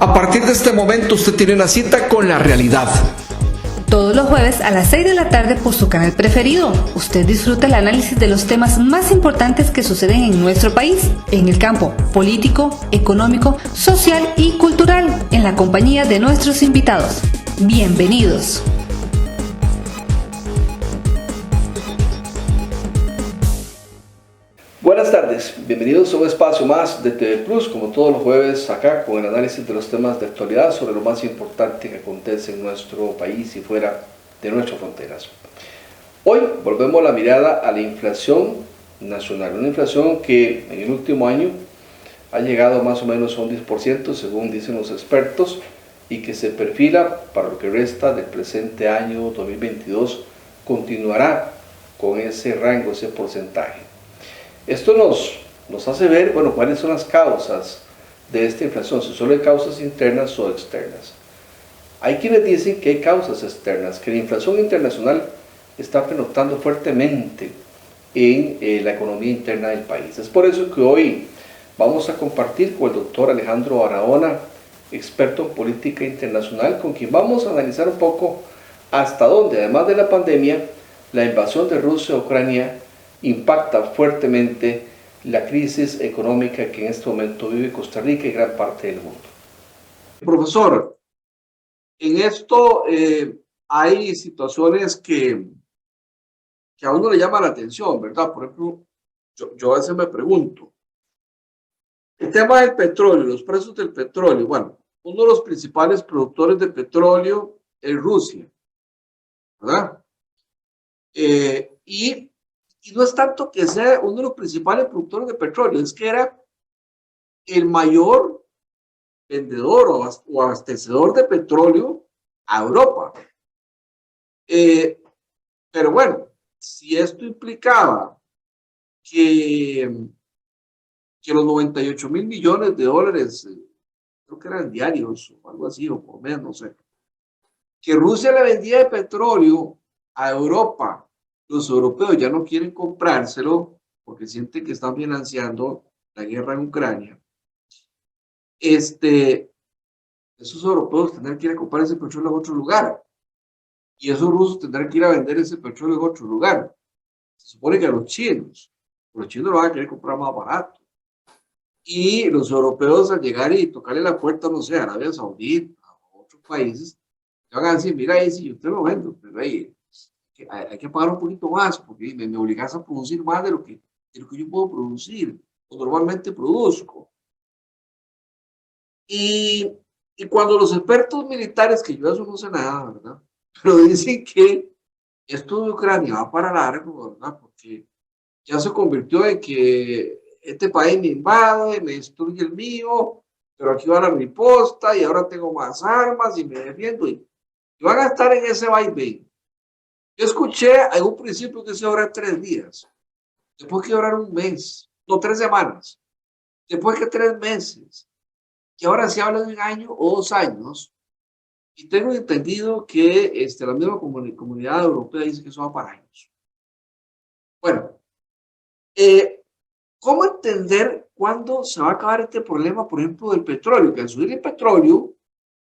A partir de este momento usted tiene una cita con la realidad. Todos los jueves a las 6 de la tarde por su canal preferido. Usted disfruta el análisis de los temas más importantes que suceden en nuestro país, en el campo político, económico, social y cultural, en la compañía de nuestros invitados. Bienvenidos. Buenas tardes, bienvenidos a un espacio más de TV Plus, como todos los jueves acá con el análisis de los temas de actualidad sobre lo más importante que acontece en nuestro país y fuera de nuestras fronteras. Hoy volvemos la mirada a la inflación nacional, una inflación que en el último año ha llegado más o menos a un 10% según dicen los expertos y que se perfila para lo que resta del presente año 2022 continuará con ese rango, ese porcentaje. Esto nos hace ver, bueno, cuáles son las causas de esta inflación, si solo hay causas internas o externas. Hay quienes dicen que hay causas externas, que la inflación internacional está penotando fuertemente en la economía interna del país. Es por eso que hoy vamos a compartir con el doctor Alejandro Barahona, experto en política internacional, con quien vamos a analizar un poco hasta dónde, además de la pandemia, la invasión de Rusia a Ucrania impacta fuertemente la crisis económica que en este momento vive Costa Rica y gran parte del mundo. Profesor, en esto hay situaciones que a uno le llama la atención, ¿verdad? Por ejemplo, yo a veces me pregunto, el tema del petróleo, los precios del petróleo, bueno, uno de los principales productores de petróleo es Rusia, ¿verdad? Y no es tanto que sea uno de los principales productores de petróleo, es que era el mayor vendedor o abastecedor de petróleo a Europa. Pero bueno, si esto implicaba que los 98.000 millones de dólares, creo que eran diarios o algo así, o por menos, no sé, que Rusia le vendía de petróleo a Europa, los europeos ya no quieren comprárselo porque sienten que están financiando la guerra en Ucrania. Esos europeos tendrán que ir a comprar ese petróleo en otro lugar y esos rusos tendrán que ir a vender ese petróleo en otro lugar. Se supone que a los chinos lo van a querer comprar más barato. Y los europeos al llegar y tocarle la puerta, no sé, a Arabia Saudita, a otros países, van a decir, mira, ahí sí, yo te lo vendo, pero ahí hay que pagar un poquito más porque me obligas a producir más de lo que yo puedo producir o normalmente produzco. Y cuando los expertos militares, que yo eso no sé nada, ¿verdad? Pero dicen que esto de Ucrania va para largo, ¿verdad? Porque ya se convirtió en que este país me invade, me destruye el mío, pero aquí va la riposta y ahora tengo más armas y me defiendo y van a estar en ese vaivén. Yo escuché en un principio que se obra 3 días, después que obrar un mes, no 3 semanas, después que 3 meses, y ahora se habla de 1 año o 2 años, y tengo entendido que la misma comunidad europea dice que eso va para años. Bueno, ¿cómo entender cuándo se va a acabar este problema, por ejemplo, del petróleo? Que al subir el petróleo,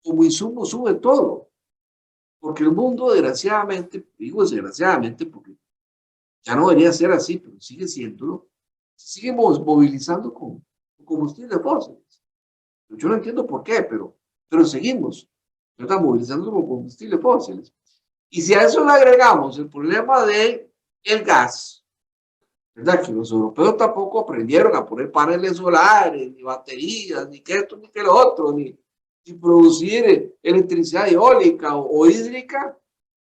como insumo, sube todo. Porque el mundo, desgraciadamente, digo desgraciadamente porque ya no debería ser así, pero sigue siéndolo, se sigue movilizando con combustibles fósiles. Yo no entiendo por qué, pero seguimos, ¿verdad? Movilizando con combustibles fósiles. Y si a eso le agregamos el problema del gas, ¿verdad? Que los europeos tampoco aprendieron a poner paneles solares, ni baterías, ni que esto, ni que lo otro, ni producir electricidad eólica o hídrica,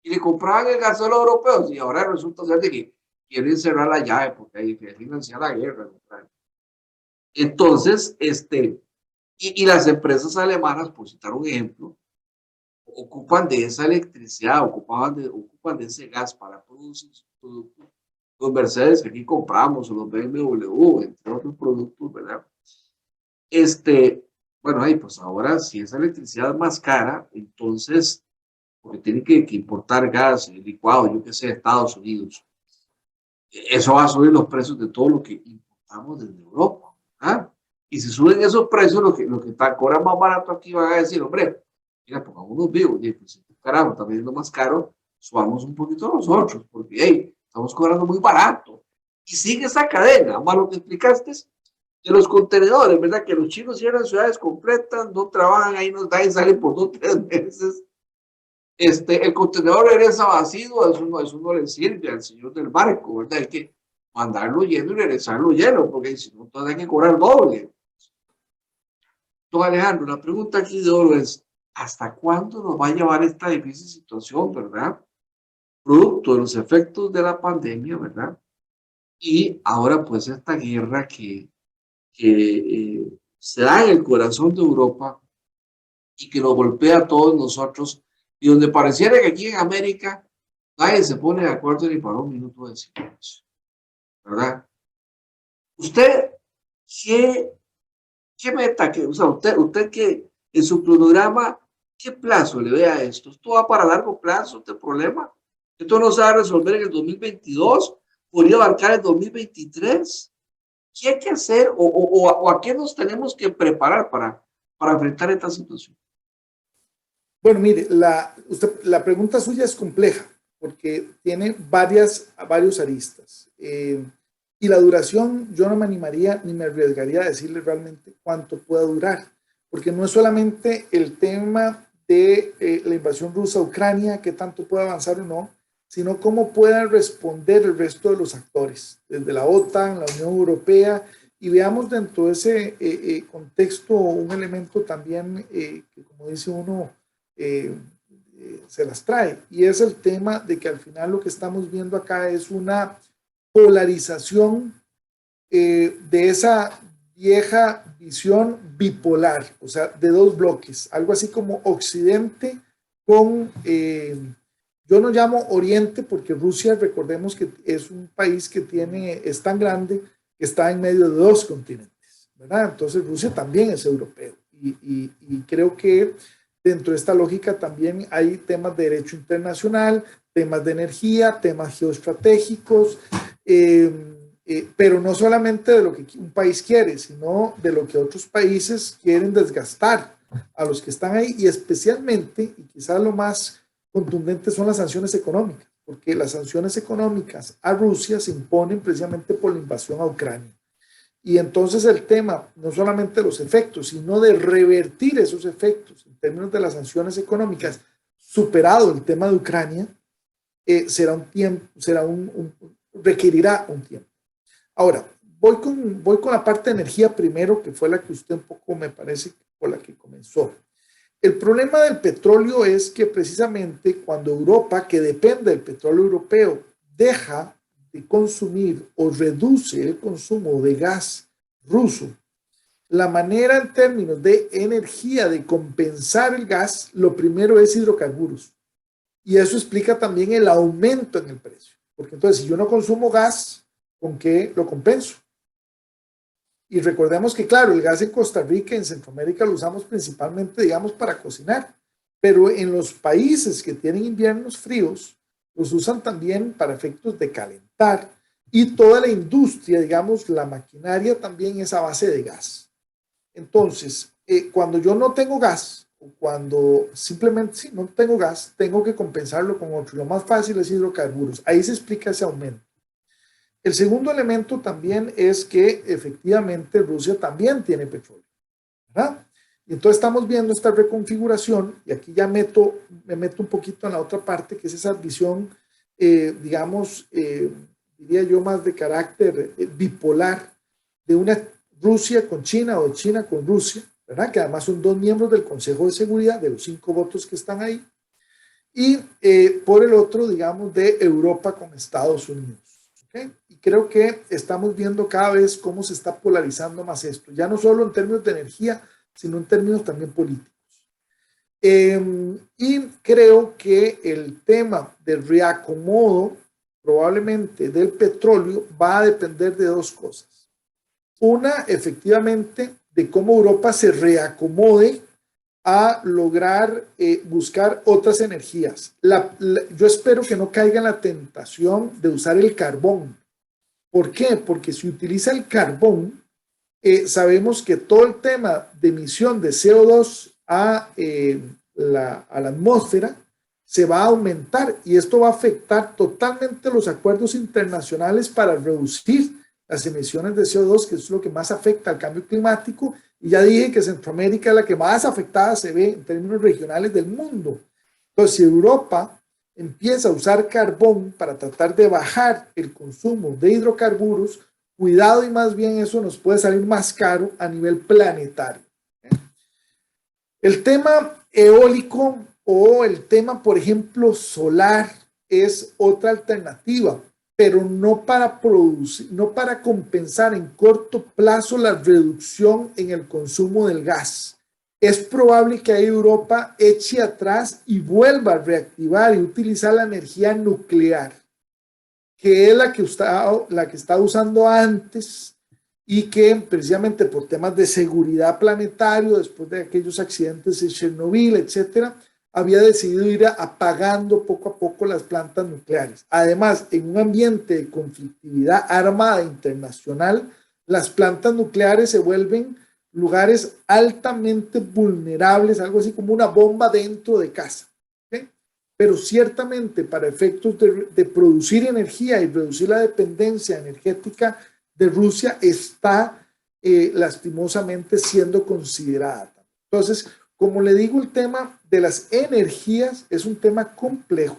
y le compraban el gas a los europeos, y ahora resulta ser de que quieren cerrar la llave porque hay que financiar la guerra. Entonces, y las empresas alemanas, por citar un ejemplo, ocupan de esa electricidad, ocupan de ese gas para producir sus productos. Los Mercedes que aquí compramos, o los BMW, entre otros productos, ¿verdad? Bueno, ahí pues ahora si esa electricidad es más cara, entonces, porque tienen que importar gas, licuado, yo qué sé, de Estados Unidos, eso va a subir los precios de todo lo que importamos desde Europa, ¿verdad? Y si suben esos precios, lo que está cobran más barato aquí van a decir, hombre, mira, pongámonos vivos, y pues, carajo, está vendiendo más caro, subamos un poquito nosotros, porque hey, estamos cobrando muy barato. Y sigue esa cadena, más lo que explicaste de los contenedores, ¿verdad? Que los chinos cierran ciudades completas, no trabajan ahí, no da y salen por 2 o 3 meses. El contenedor regresa vacío, eso no le sirve al señor del barco, ¿verdad? Hay que mandarlo lleno y regresarlo lleno, porque si no, entonces hay que cobrar doble. Don Alejandro, la pregunta aquí de oro es, ¿hasta cuándo nos va a llevar esta difícil situación, verdad? Producto de los efectos de la pandemia, ¿verdad? Y ahora pues esta guerra que se da en el corazón de Europa y que nos golpea a todos nosotros y donde pareciera que aquí en América nadie se pone de acuerdo ni para un minuto de silencio, ¿verdad? ¿Usted qué meta, o sea, usted que en su cronograma, qué plazo le ve a esto? ¿Esto va para largo plazo, este problema? ¿Esto no se va a resolver en el 2022? ¿Podría abarcar el 2023? ¿Qué hay que hacer o a qué nos tenemos que preparar para enfrentar esta situación? Bueno, mire, la pregunta suya es compleja porque tiene varios aristas. Y la duración, yo no me animaría ni me arriesgaría a decirle realmente cuánto pueda durar, porque no es solamente el tema de la invasión rusa a Ucrania, que tanto puede avanzar o no, sino cómo puedan responder el resto de los actores, desde la OTAN, la Unión Europea, y veamos dentro de ese contexto un elemento también que, como dice uno, se las trae, y es el tema de que al final lo que estamos viendo acá es una polarización de esa vieja visión bipolar, o sea, de dos bloques, algo así como Occidente con, yo no llamo Oriente porque Rusia, recordemos que es un país que es tan grande que está en medio de dos continentes, ¿verdad? Entonces Rusia también es europeo y creo que dentro de esta lógica también hay temas de derecho internacional, temas de energía, temas geoestratégicos, pero no solamente de lo que un país quiere, sino de lo que otros países quieren desgastar a los que están ahí, y especialmente, y quizás lo más contundente, son las sanciones económicas, porque las sanciones económicas a Rusia se imponen precisamente por la invasión a Ucrania. Y entonces el tema, no solamente de los efectos, sino de revertir esos efectos en términos de las sanciones económicas, superado el tema de Ucrania, requerirá un tiempo. Ahora, voy con la parte de energía primero, que fue la que usted un poco me parece por la que comenzó. El problema del petróleo es que precisamente cuando Europa, que depende del petróleo europeo, deja de consumir o reduce el consumo de gas ruso, la manera en términos de energía de compensar el gas, lo primero es hidrocarburos. Y eso explica también el aumento en el precio. Porque entonces, si yo no consumo gas, ¿con qué lo compenso? Y recordemos que, claro, el gas en Costa Rica, en Centroamérica, lo usamos principalmente, digamos, para cocinar. Pero en los países que tienen inviernos fríos, los usan también para efectos de calentar. Y toda la industria, digamos, la maquinaria también es a base de gas. Entonces, cuando yo no tengo gas, o cuando simplemente sí, no tengo gas, tengo que compensarlo con otro. Lo más fácil es hidrocarburos. Ahí se explica ese aumento. El segundo elemento también es que efectivamente Rusia también tiene petróleo, ¿verdad? Y entonces estamos viendo esta reconfiguración, y aquí ya me meto un poquito en la otra parte, que es esa visión, digamos, diría yo más de carácter bipolar, de una Rusia con China o China con Rusia, ¿verdad? Que además son dos miembros del Consejo de Seguridad, de los 5 votos que están ahí, y por el otro, digamos, de Europa con Estados Unidos. ¿Okay? Y creo que estamos viendo cada vez cómo se está polarizando más esto, ya no solo en términos de energía, sino en términos también políticos. Y creo que el tema del reacomodo probablemente del petróleo va a depender de dos cosas. Una, efectivamente, de cómo Europa se reacomode a lograr buscar otras energías. Yo espero que no caiga en la tentación de usar el carbón. ¿Por qué? Porque si utiliza el carbón, sabemos que todo el tema de emisión de CO2 a la atmósfera se va a aumentar y esto va a afectar totalmente los acuerdos internacionales para reducir las emisiones de CO2, que es lo que más afecta al cambio climático. Y ya dije que Centroamérica es la que más afectada se ve en términos regionales del mundo. Entonces, si Europa empieza a usar carbón para tratar de bajar el consumo de hidrocarburos, cuidado y más bien eso nos puede salir más caro a nivel planetario. El tema eólico o el tema, por ejemplo, solar es otra alternativa, pero no para producir, no para compensar en corto plazo la reducción en el consumo del gas. Es probable que ahí Europa eche atrás y vuelva a reactivar y utilizar la energía nuclear, que es la que está usando antes y que precisamente por temas de seguridad planetario, después de aquellos accidentes de Chernobyl, etcétera, había decidido ir apagando poco a poco las plantas nucleares. Además, en un ambiente de conflictividad armada internacional, las plantas nucleares se vuelven lugares altamente vulnerables, algo así como una bomba dentro de casa. ¿Okay? Pero ciertamente para efectos de producir energía y reducir la dependencia energética de Rusia está lastimosamente siendo considerada. Entonces, como le digo, el tema de las energías es un tema complejo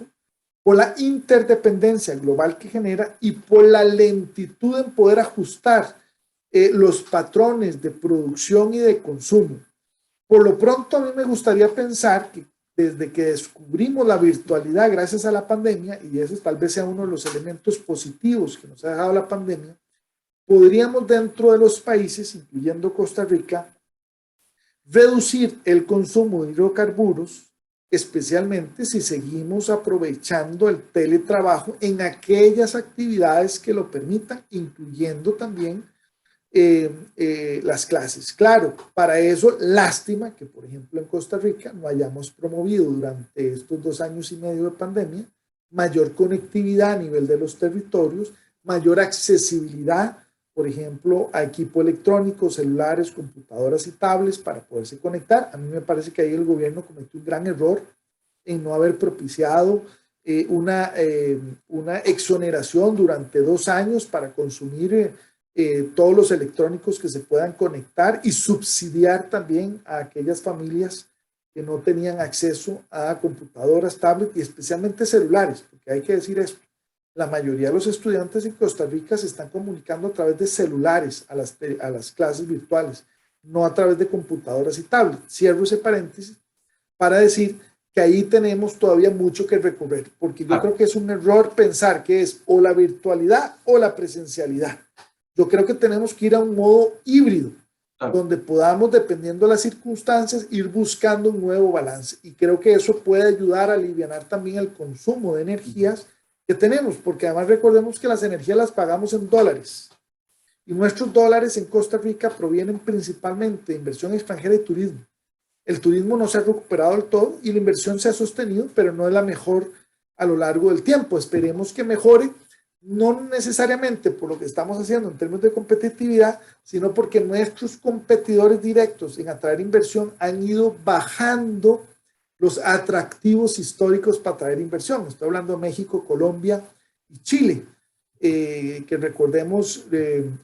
por la interdependencia global que genera y por la lentitud en poder ajustar los patrones de producción y de consumo. Por lo pronto, a mí me gustaría pensar que desde que descubrimos la virtualidad gracias a la pandemia, y ese tal vez sea uno de los elementos positivos que nos ha dejado la pandemia, podríamos dentro de los países, incluyendo Costa Rica, reducir el consumo de hidrocarburos, especialmente si seguimos aprovechando el teletrabajo en aquellas actividades que lo permitan, incluyendo también las clases. Claro, para eso, lástima que, por ejemplo, en Costa Rica no hayamos promovido durante estos 2 años y medio de pandemia mayor conectividad a nivel de los territorios, mayor accesibilidad, por ejemplo, a equipo electrónico, celulares, computadoras y tablets para poderse conectar. A mí me parece que ahí el gobierno cometió un gran error en no haber propiciado una exoneración durante 2 años para consumir todos los electrónicos que se puedan conectar y subsidiar también a aquellas familias que no tenían acceso a computadoras, tablets y especialmente celulares, porque hay que decir esto. La mayoría de los estudiantes en Costa Rica se están comunicando a través de celulares a las clases virtuales, no a través de computadoras y tablets. Cierro ese paréntesis para decir que ahí tenemos todavía mucho que recorrer, porque yo creo que es un error pensar que es o la virtualidad o la presencialidad. Yo creo que tenemos que ir a un modo híbrido, donde podamos, dependiendo de las circunstancias, ir buscando un nuevo balance. Y creo que eso puede ayudar a aliviar también el consumo de energías que tenemos, porque además recordemos que las energías las pagamos en dólares y nuestros dólares en Costa Rica provienen principalmente de inversión extranjera y turismo. El turismo no se ha recuperado del todo y la inversión se ha sostenido, pero no es la mejor a lo largo del tiempo. Esperemos que mejore, no necesariamente por lo que estamos haciendo en términos de competitividad, sino porque nuestros competidores directos en atraer inversión han ido bajando los atractivos históricos para atraer inversión. Estoy hablando de México, Colombia y Chile, que recordemos,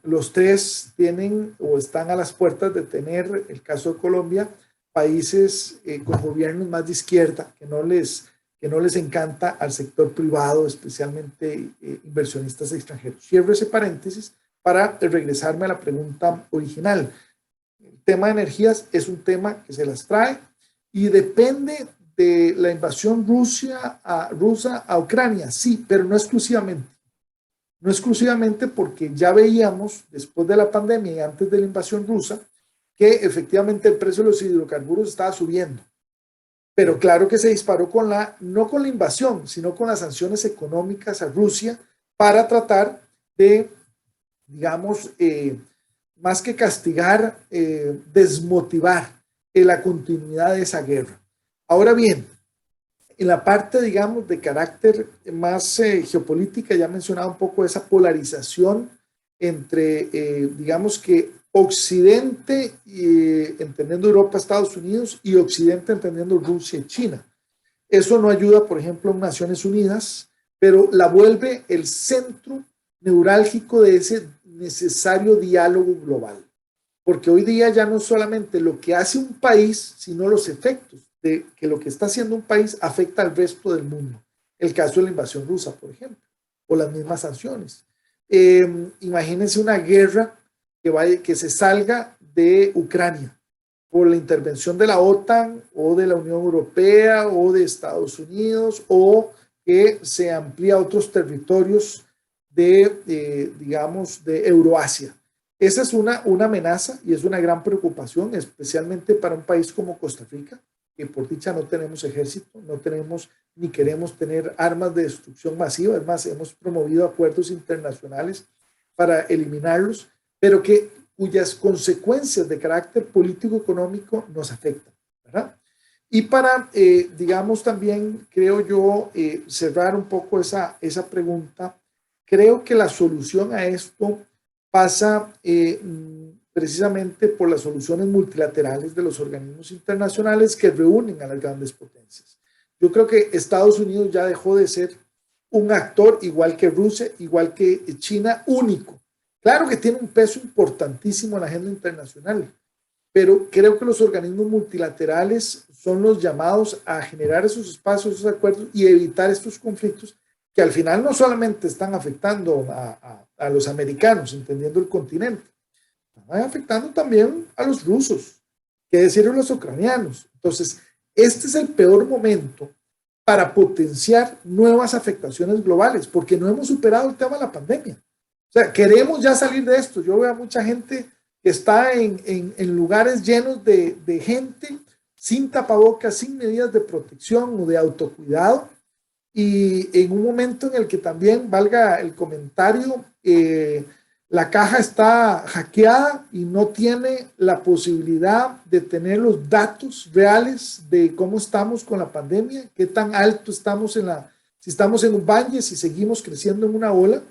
los 3 tienen o están a las puertas de tener, el caso de Colombia, países con gobiernos más de izquierda, que no les encanta al sector privado, especialmente inversionistas extranjeros. Cierro ese paréntesis para regresarme a la pregunta original. El tema de energías es un tema que se las trae y depende de la invasión rusa a Ucrania, sí, pero no exclusivamente. No exclusivamente porque ya veíamos después de la pandemia y antes de la invasión rusa que efectivamente el precio de los hidrocarburos estaba subiendo. Pero claro que se disparó no con la invasión, sino con las sanciones económicas a Rusia para tratar de, digamos, más que castigar, desmotivar la continuidad de esa guerra. Ahora bien, en la parte, digamos, de carácter más geopolítica, ya mencionaba un poco esa polarización entre, digamos que Occidente, entendiendo Europa, Estados Unidos, y Occidente entendiendo Rusia y China. Eso no ayuda, por ejemplo, en Naciones Unidas, pero la vuelve el centro neurálgico de ese necesario diálogo global. Porque hoy día ya no es solamente lo que hace un país, sino los efectos de que lo que está haciendo un país afecta al resto del mundo. El caso de la invasión rusa, por ejemplo, o las mismas sanciones. Imagínense una guerra que se salga de Ucrania por la intervención de la OTAN o de la Unión Europea o de Estados Unidos, o que se amplía a otros territorios digamos, de Euroasia. Esa es una amenaza y es una gran preocupación, especialmente para un país como Costa Rica, que por dicha no tenemos ejército, no tenemos ni queremos tener armas de destrucción masiva. Es más, hemos promovido acuerdos internacionales para eliminarlos, pero cuyas consecuencias de carácter político-económico nos afectan, ¿verdad? Y para, digamos, también creo yo cerrar un poco esa pregunta, creo que la solución a esto pasa precisamente por las soluciones multilaterales de los organismos internacionales que reúnen a las grandes potencias. Yo creo que Estados Unidos ya dejó de ser un actor, igual que Rusia, igual que China, único. Claro que tiene un peso importantísimo en la agenda internacional, pero creo que los organismos multilaterales son los llamados a generar esos espacios, esos acuerdos y evitar estos conflictos que al final no solamente están afectando a los americanos, entendiendo el continente, están afectando también a los rusos, qué decir a los ucranianos. Entonces, este es el peor momento para potenciar nuevas afectaciones globales, porque no hemos superado el tema de la pandemia. O sea, queremos ya salir de esto. Yo veo a mucha gente que está en lugares llenos de gente sin tapabocas, sin medidas de protección o de autocuidado, y en un momento en el que también, valga el comentario, la caja está hackeada y no tiene la posibilidad de tener los datos reales de cómo estamos con la pandemia, qué tan alto estamos si estamos en un valle, si seguimos creciendo en una ola.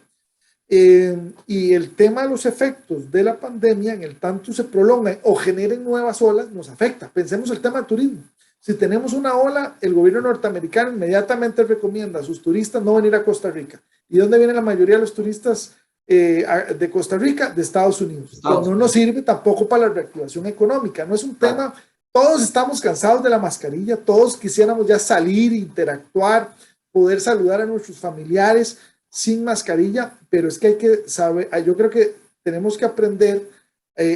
Y el tema de los efectos de la pandemia, en el tanto se prolongan o generen nuevas olas, nos afecta. Pensemos el tema del turismo. Si tenemos una ola, el gobierno norteamericano inmediatamente recomienda a sus turistas no venir a Costa Rica. ¿Y dónde vienen la mayoría de los turistas de Costa Rica? De Estados Unidos. Pues no nos sirve tampoco para la reactivación económica. No es un tema, todos estamos cansados de la mascarilla, todos quisiéramos ya salir, interactuar, poder saludar a nuestros familiares sin mascarilla, pero es que hay que saber, yo creo que tenemos que aprender,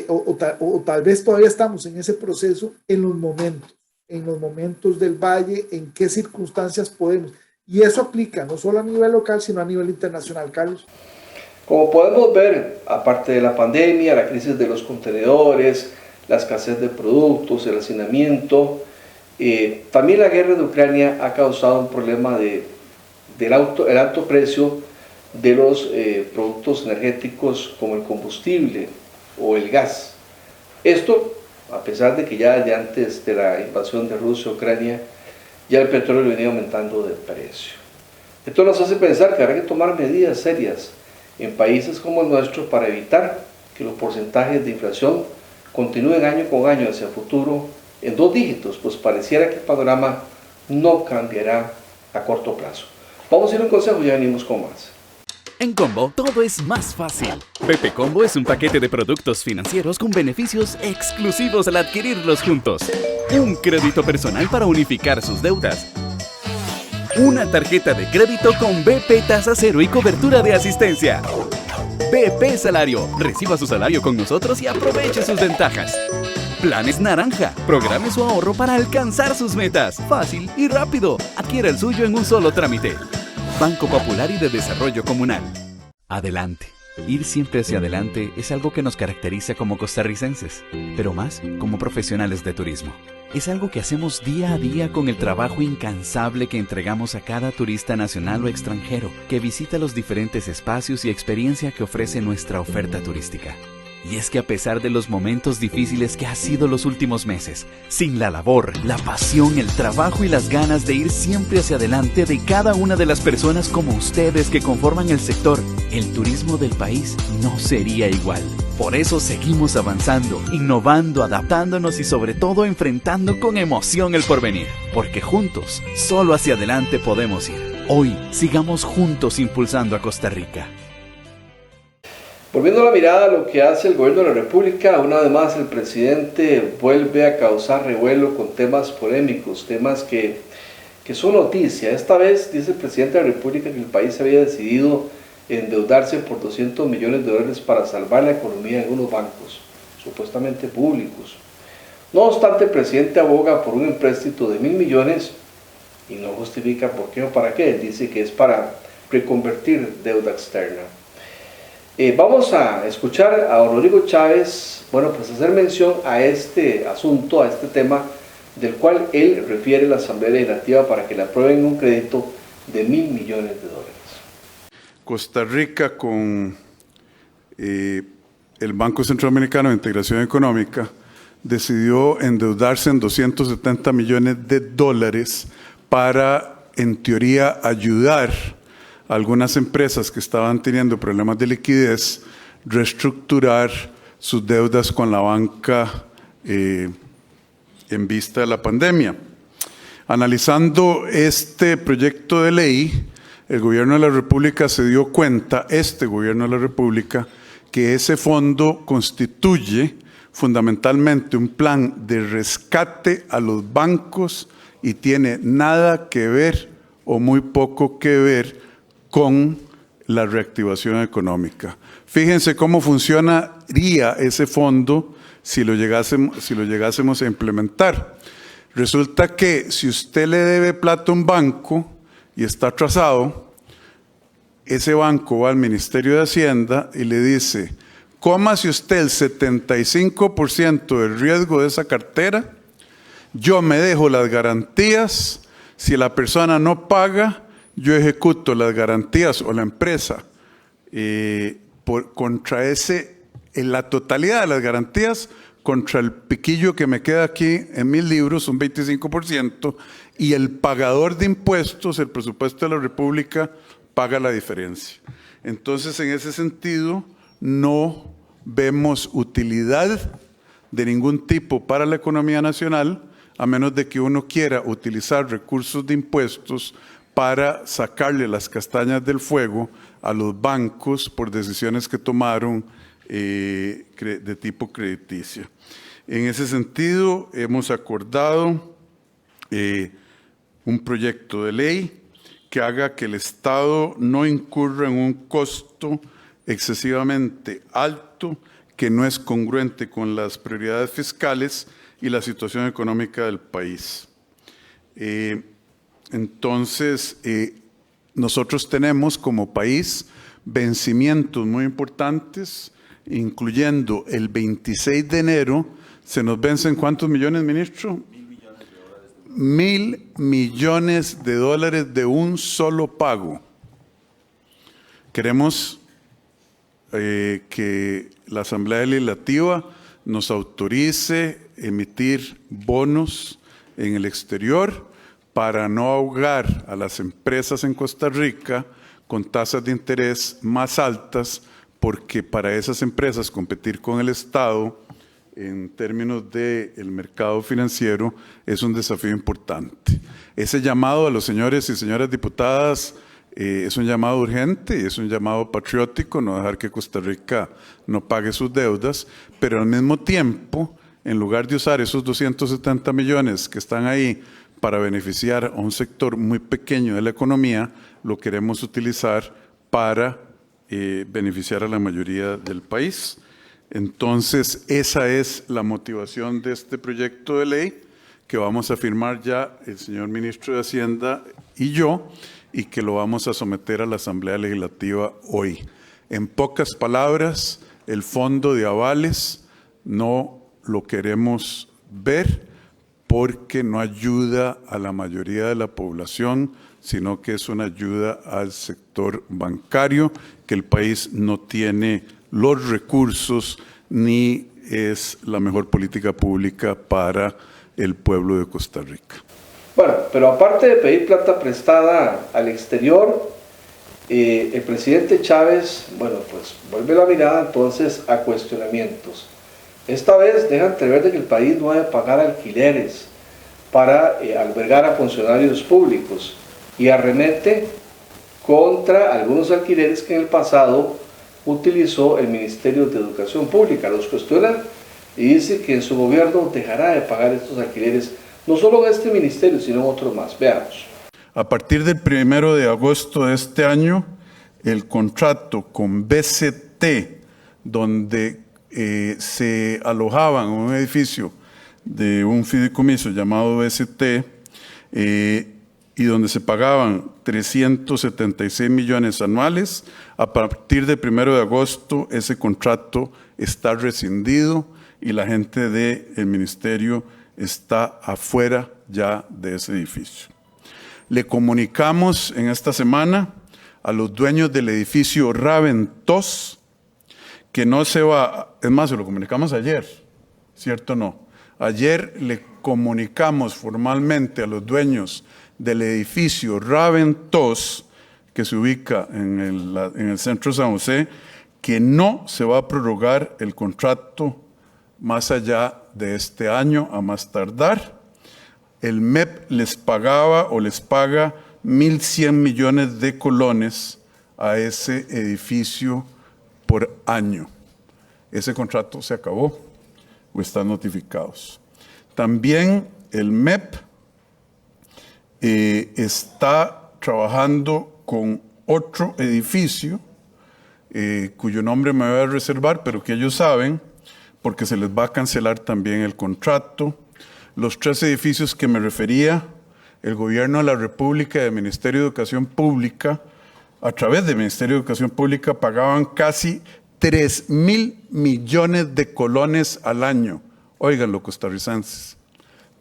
o tal vez todavía estamos en ese proceso, en los momentos del valle, en qué circunstancias podemos. Y eso aplica no solo a nivel local, sino a nivel internacional, Carlos. Como podemos ver, aparte de la pandemia, la crisis de los contenedores, la escasez de productos, el hacinamiento, también la guerra de Ucrania ha causado un problema el alto precio de los productos energéticos como el combustible o el gas. Esto, a pesar de que ya desde antes de la invasión de Rusia a Ucrania, ya el petróleo venía aumentando de precio. Esto nos hace pensar que habrá que tomar medidas serias en países como el nuestro para evitar que los porcentajes de inflación continúen año con año hacia el futuro en 2 dígitos, pues pareciera que el panorama no cambiará a corto plazo. Vamos a ir a un consejo y ya venimos con más. En Combo todo es más fácil. Pepe Combo es un paquete de productos financieros con beneficios exclusivos al adquirirlos juntos. Un crédito personal para unificar sus deudas. Una tarjeta de crédito con BP tasa cero y cobertura de asistencia. BP Salario. Reciba su salario con nosotros y aproveche sus ventajas. Planes Naranja. Programe su ahorro para alcanzar sus metas. Fácil y rápido. Adquiera el suyo en un solo trámite. Banco Popular y de Desarrollo Comunal. Adelante. Ir siempre hacia adelante es algo que nos caracteriza como costarricenses, pero más como profesionales de turismo. Es algo que hacemos día a día con el trabajo incansable que entregamos a cada turista nacional o extranjero que visita los diferentes espacios y experiencia que ofrece nuestra oferta turística. Y es que a pesar de los momentos difíciles que ha sido los últimos meses, sin la labor, la pasión, el trabajo y las ganas de ir siempre hacia adelante de cada una de las personas como ustedes que conforman el sector, el turismo del país no sería igual. Por eso seguimos avanzando, innovando, adaptándonos y sobre todo enfrentando con emoción el porvenir. Porque juntos, solo hacia adelante podemos ir. Hoy, sigamos juntos impulsando a Costa Rica. Volviendo la mirada a lo que hace el gobierno de la República, una vez más el presidente vuelve a causar revuelo con temas polémicos, temas que son noticia. Esta vez dice el presidente de la República que el país había decidido endeudarse por $200 millones para salvar la economía de algunos bancos, supuestamente públicos. No obstante, el presidente aboga por un empréstito de $1.000 millones y no justifica por qué o para qué. Él dice que es para reconvertir deuda externa. Vamos a escuchar a don Rodrigo Chávez, hacer mención a este asunto, a este tema, del cual él refiere a la Asamblea Legislativa para que le aprueben un crédito de $1.000 millones. Costa Rica, con el Banco Centroamericano de Integración Económica, decidió endeudarse en $270 millones para, en teoría, ayudar a algunas empresas que estaban teniendo problemas de liquidez, reestructurar sus deudas con la banca en vista de la pandemia. Analizando este proyecto de ley, el gobierno de la República se dio cuenta, este gobierno de la República, que ese fondo constituye fundamentalmente un plan de rescate a los bancos y tiene nada que ver o muy poco que ver con la reactivación económica. Fíjense cómo funcionaría ese fondo si lo llegásemos a implementar. Resulta que si usted le debe plata a un banco y está atrasado, ese banco va al Ministerio de Hacienda y le dice: cómase usted el 75% del riesgo de esa cartera, yo me dejo las garantías, si la persona no paga, yo ejecuto las garantías o la empresa contra la totalidad de las garantías, contra el piquillo que me queda aquí en mis libros, un 25%, y el pagador de impuestos, el presupuesto de la República, paga la diferencia. Entonces, en ese sentido, no vemos utilidad de ningún tipo para la economía nacional, a menos de que uno quiera utilizar recursos de impuestos para sacarle las castañas del fuego a los bancos por decisiones que tomaron de tipo crediticio. En ese sentido, hemos acordado un proyecto de ley que haga que el Estado no incurra en un costo excesivamente alto que no es congruente con las prioridades fiscales y la situación económica del país. Entonces, nosotros tenemos como país vencimientos muy importantes, incluyendo el 26 de enero, se nos vencen ¿cuántos millones, ministro? $1.000 millones de un solo pago. Queremos que la Asamblea Legislativa nos autorice emitir bonos en el exterior para no ahogar a las empresas en Costa Rica con tasas de interés más altas, porque para esas empresas competir con el Estado en términos del mercado financiero es un desafío importante. Ese llamado a los señores y señoras diputadas es un llamado urgente y es un llamado patriótico, no dejar que Costa Rica no pague sus deudas, pero al mismo tiempo, en lugar de usar esos 270 millones que están ahí para beneficiar a un sector muy pequeño de la economía, lo queremos utilizar para beneficiar a la mayoría del país. Entonces, esa es la motivación de este proyecto de ley que vamos a firmar ya el señor ministro de Hacienda y yo, y que lo vamos a someter a la Asamblea Legislativa hoy. En pocas palabras, el fondo de avales no lo queremos ver porque no ayuda a la mayoría de la población, sino que es una ayuda al sector bancario, que el país no tiene los recursos ni es la mejor política pública para el pueblo de Costa Rica. Bueno, pero aparte de pedir plata prestada al exterior, el presidente Chávez, bueno, pues vuelve la mirada entonces a cuestionamientos. Esta vez deja entrever de que el país no debe pagar alquileres para albergar a funcionarios públicos y arremete contra algunos alquileres que en el pasado utilizó el Ministerio de Educación Pública. Los cuestiona y dice que en su gobierno dejará de pagar estos alquileres, no solo en este ministerio, sino en otros más. Veamos. A partir del 1 de agosto de este año, el contrato con BCT, donde se alojaban en un edificio de un fideicomiso llamado BCT, y donde se pagaban 376 millones anuales, a partir del 1 de agosto ese contrato está rescindido y la gente del ministerio está afuera ya de ese edificio. Le comunicamos en esta semana a los dueños del edificio Raventos que no se va, es más, se lo comunicamos ayer, ¿cierto o no? Ayer le comunicamos formalmente a los dueños del edificio Raventos, que se ubica en el centro de San José, que no se va a prorrogar el contrato más allá de este año a más tardar. El MEP les pagaba o les paga 1.100 millones de colones a ese edificio por año. Ese contrato se acabó o están notificados. También el MEP está trabajando con otro edificio cuyo nombre me voy a reservar, pero que ellos saben, porque se les va a cancelar también el contrato. Los 3 edificios que me refería, el Gobierno de la República y el Ministerio de Educación Pública, a través del Ministerio de Educación Pública, pagaban casi 3.000 millones de colones al año. Óiganlo, costarricenses,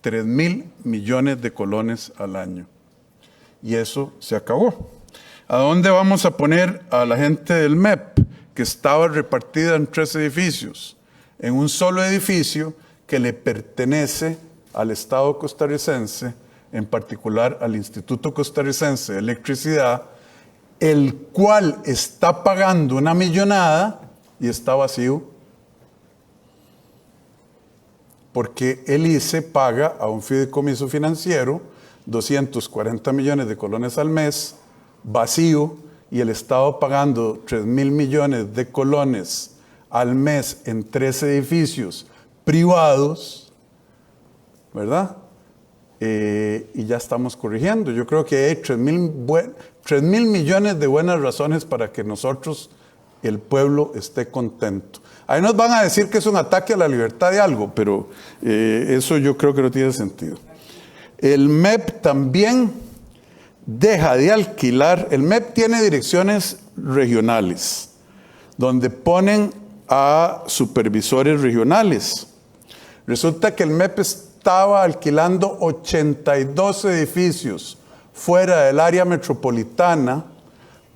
3.000 millones de colones al año. Y eso se acabó. ¿A dónde vamos a poner a la gente del MEP, que estaba repartida en 3 edificios? En un solo edificio que le pertenece al Estado costarricense, en particular al Instituto Costarricense de Electricidad, el cual está pagando una millonada y está vacío, porque el ICE paga a un fideicomiso financiero 240 millones de colones al mes, vacío, y el Estado pagando 3.000 millones de colones al mes en 3 edificios privados, ¿verdad? Y ya estamos corrigiendo. Yo creo que hay 3.000 millones de buenas razones para que nosotros, el pueblo, esté contento. Ahí nos van a decir que es un ataque a la libertad de algo, pero eso yo creo que no tiene sentido. El MEP también deja de alquilar. El MEP tiene direcciones regionales, donde ponen a supervisores regionales. Resulta que el MEP estaba alquilando 82 edificios fuera del área metropolitana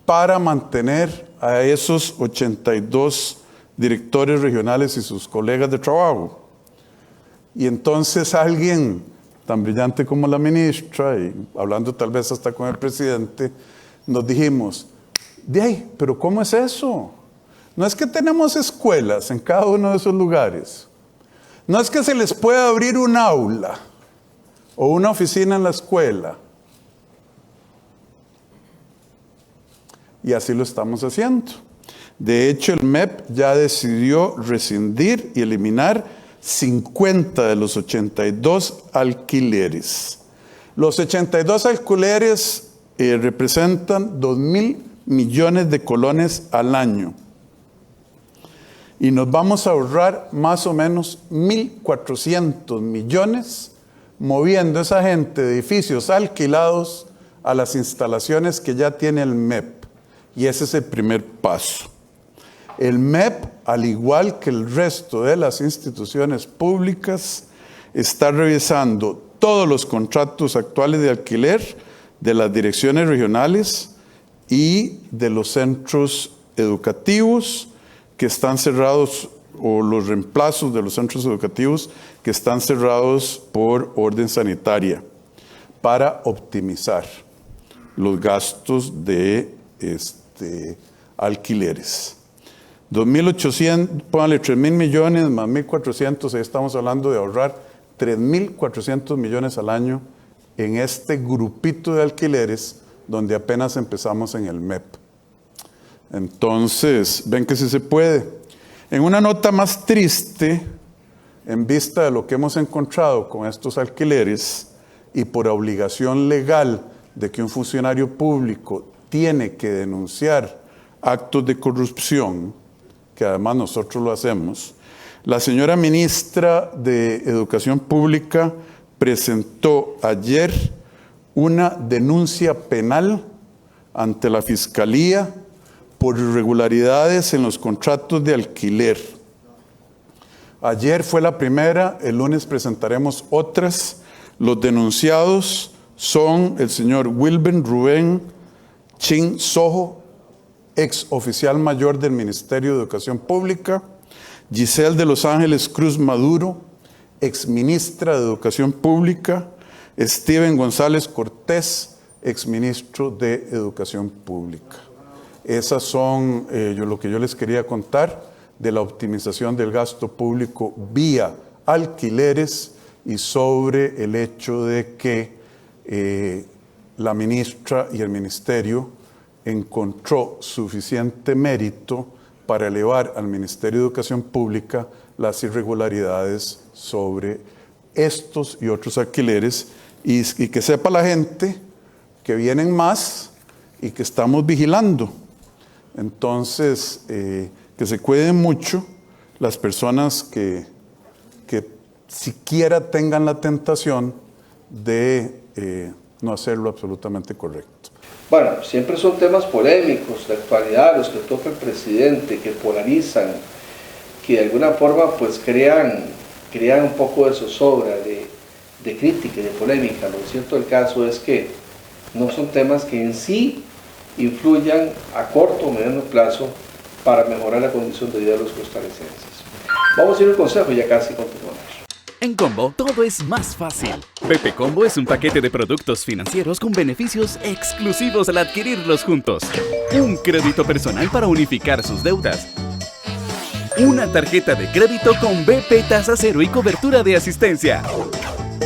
para mantener a esos 82 directores regionales y sus colegas de trabajo. Y entonces alguien tan brillante como la ministra, y hablando tal vez hasta con el presidente, nos dijimos, pero ¿cómo es eso? No es que tenemos escuelas en cada uno de esos lugares. No es que se les pueda abrir un aula o una oficina en la escuela. Y así lo estamos haciendo. De hecho, el MEP ya decidió rescindir y eliminar 50 de los 82 alquileres. Los 82 alquileres representan 2.000 millones de colones al año. Y nos vamos a ahorrar más o menos 1.400 millones moviendo a esa gente de edificios alquilados a las instalaciones que ya tiene el MEP. Y ese es el primer paso. El MEP, al igual que el resto de las instituciones públicas, está revisando todos los contratos actuales de alquiler de las direcciones regionales y de los centros educativos que están cerrados o los reemplazos de los centros educativos que están cerrados por orden sanitaria para optimizar los gastos de alquileres. 2.800, póngale 3.000 millones más 1.400, ahí estamos hablando de ahorrar 3.400 millones al año en este grupito de alquileres donde apenas empezamos en el MEP. Entonces, ven que sí se puede. En una nota más triste, en vista de lo que hemos encontrado con estos alquileres y por obligación legal de que un funcionario público tiene que denunciar actos de corrupción, que además nosotros lo hacemos, la señora ministra de Educación Pública presentó ayer una denuncia penal ante la Fiscalía por irregularidades en los contratos de alquiler. Ayer fue la primera, el lunes presentaremos otras. Los denunciados son el señor Wilben Rubén Chin Sojo, ex oficial mayor del Ministerio de Educación Pública, Giselle de Los Ángeles Cruz Maduro, ex ministra de Educación Pública, Steven González Cortés, ex ministro de Educación Pública. Esas son lo que yo les quería contar de la optimización del gasto público vía alquileres y sobre el hecho de que la ministra y el ministerio encontró suficiente mérito para elevar al Ministerio de Educación Pública las irregularidades sobre estos y otros alquileres y que sepa la gente que vienen más y que estamos vigilando. Entonces, que se cuiden mucho las personas que siquiera tengan la tentación de no hacerlo absolutamente correcto. Bueno, siempre son temas polémicos de actualidad, los que toca el presidente, que polarizan, que de alguna forma pues crean un poco de zozobra, de crítica y de polémica. Lo cierto del caso es que no son temas que en sí influyan a corto o mediano plazo para mejorar la condición de vida de los costarricenses. Vamos a ir al consejo y ya casi continuamos. En Combo, todo es más fácil. Pepe Combo es un paquete de productos financieros con beneficios exclusivos al adquirirlos juntos. Un crédito personal para unificar sus deudas. Una tarjeta de crédito con BP tasa cero y cobertura de asistencia.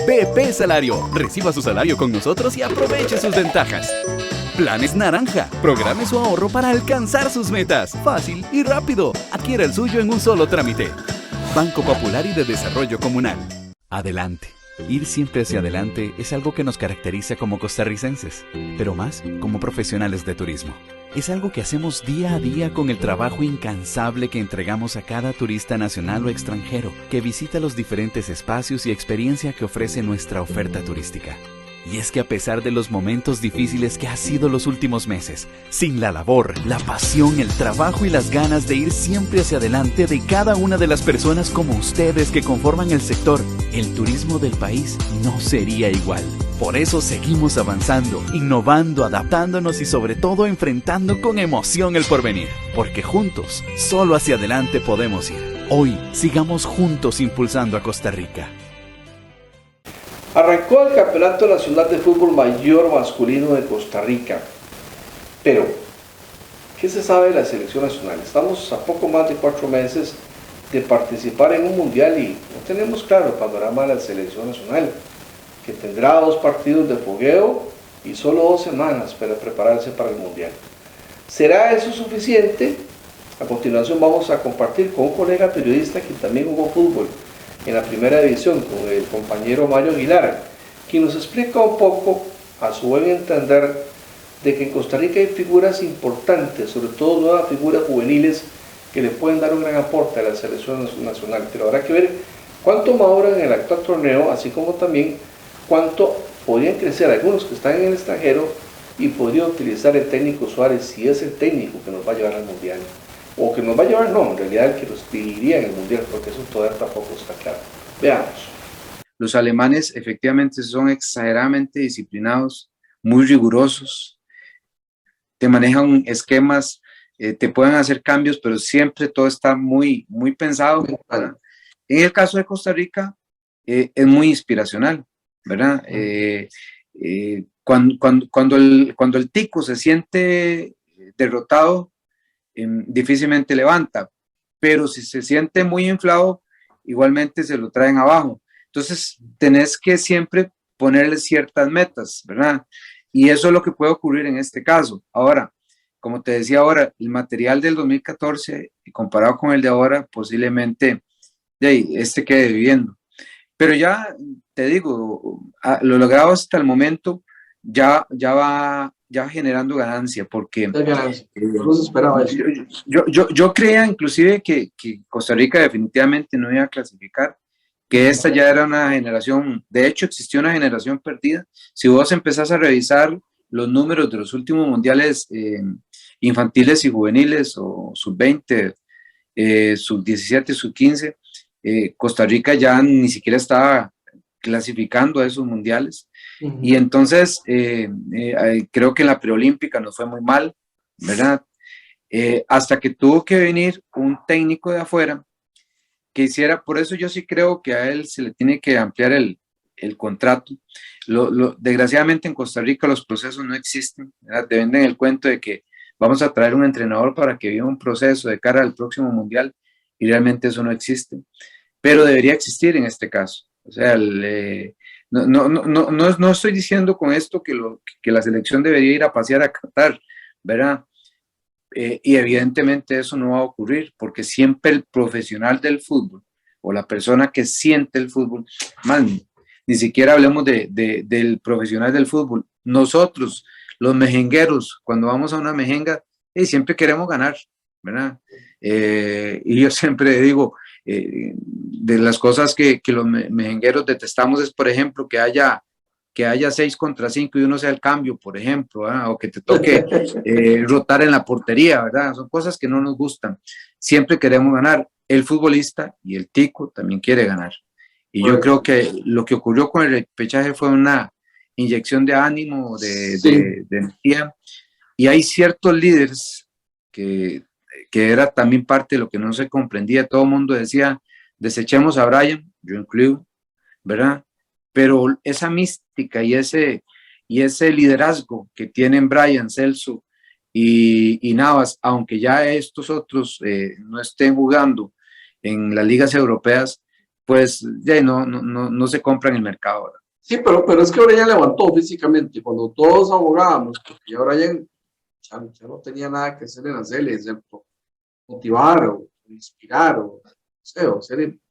BP Salario. Reciba su salario con nosotros y aproveche sus ventajas. Planes Naranja. Programe su ahorro para alcanzar sus metas. Fácil y rápido. Adquiera el suyo en un solo trámite. Banco Popular y de Desarrollo Comunal. Adelante. Ir siempre hacia adelante es algo que nos caracteriza como costarricenses, pero más como profesionales de turismo. Es algo que hacemos día a día con el trabajo incansable que entregamos a cada turista nacional o extranjero que visita los diferentes espacios y experiencia que ofrece nuestra oferta turística. Y es que a pesar de los momentos difíciles que ha sido los últimos meses, sin la labor, la pasión, el trabajo y las ganas de ir siempre hacia adelante de cada una de las personas como ustedes que conforman el sector, el turismo del país no sería igual. Por eso seguimos avanzando, innovando, adaptándonos y sobre todo enfrentando con emoción el porvenir. Porque juntos, solo hacia adelante podemos ir. Hoy, sigamos juntos impulsando a Costa Rica. Arrancó el Campeonato Nacional de Fútbol Mayor Masculino de Costa Rica, pero ¿qué se sabe de la selección nacional? Estamos a poco más de 4 meses de participar en un mundial y no tenemos claro el panorama de la selección nacional, que tendrá 2 partidos de fogueo y solo 2 semanas para prepararse para el mundial. ¿Será eso suficiente? A continuación vamos a compartir con un colega periodista que también jugó fútbol en la primera división, con el compañero Mario Aguilar, quien nos explica un poco, a su buen entender, de que en Costa Rica hay figuras importantes, sobre todo nuevas figuras juveniles, que le pueden dar un gran aporte a la selección nacional, pero habrá que ver cuánto maduran en el actual torneo, así como también cuánto podrían crecer algunos que están en el extranjero y podría utilizar el técnico Suárez, si es el técnico que nos va a llevar al mundial. O que nos va a llevar, no, en realidad el que nos dirigiría en el mundial, porque eso todavía tampoco está claro. Veamos. Los alemanes efectivamente son exageradamente disciplinados, muy rigurosos, te manejan esquemas te pueden hacer cambios, pero siempre todo está muy, muy pensado, ¿verdad? En el caso de Costa Rica, es muy inspiracional, ¿verdad? Cuando el tico se siente derrotado, difícilmente levanta, pero si se siente muy inflado, igualmente se lo traen abajo. Entonces, tenés que siempre ponerle ciertas metas, ¿verdad? Y eso es lo que puede ocurrir en este caso. Ahora, como te decía ahora, el material del 2014, comparado con el de ahora, posiblemente quede viviendo. Pero ya, te digo, lo logrado hasta el momento ya va generando ganancia, porque no se esperaba eso. yo creía inclusive que Costa Rica definitivamente no iba a clasificar, que esta ya era una generación, de hecho existió una generación perdida. Si vos empezás a revisar los números de los últimos mundiales infantiles y juveniles, o sub-20, sub-17, sub-15, Costa Rica ya ni siquiera estaba clasificando a esos mundiales. Y entonces creo que en la preolímpica nos fue muy mal, ¿verdad? Hasta que tuvo que venir un técnico de afuera que hiciera, por eso yo sí creo que a él se le tiene que ampliar el contrato. Desgraciadamente en Costa Rica los procesos no existen, ¿verdad? Te venden el cuento de que vamos a traer un entrenador para que viva un proceso de cara al próximo mundial, y realmente eso no existe, pero debería existir en este caso. O sea, no estoy diciendo con esto que la selección debería ir a pasear a Qatar, ¿verdad? Y evidentemente eso no va a ocurrir, porque siempre el profesional del fútbol o la persona que siente el fútbol, man, ni siquiera hablemos del profesional del fútbol. Nosotros, los mejengueros, cuando vamos a una mejenga, siempre queremos ganar, ¿verdad? Y yo siempre digo, de las cosas que los mejengueros detestamos es, por ejemplo, que haya 6 contra 5 y uno sea el cambio, por ejemplo, ¿verdad? O que te toque rotar en la portería, ¿verdad? Son cosas que no nos gustan. Siempre queremos ganar. El futbolista y el tico también quiere ganar. Y yo creo que lo que ocurrió con el repechaje fue una inyección de ánimo, de energía. Y hay ciertos líderes que era también parte de lo que no se comprendía. Todo el mundo decía, desechemos a Brian, yo incluyo, ¿verdad? Pero esa mística y ese liderazgo que tienen Brian, Celso y Navas, aunque ya estos otros no estén jugando en las ligas europeas, pues ya no se compran en el mercado, ¿verdad? Sí, pero es que Brian levantó físicamente. Cuando todos abogábamos, porque ya Brian ya no tenía nada que hacer en la CL, excepto motivar o inspirar o ser un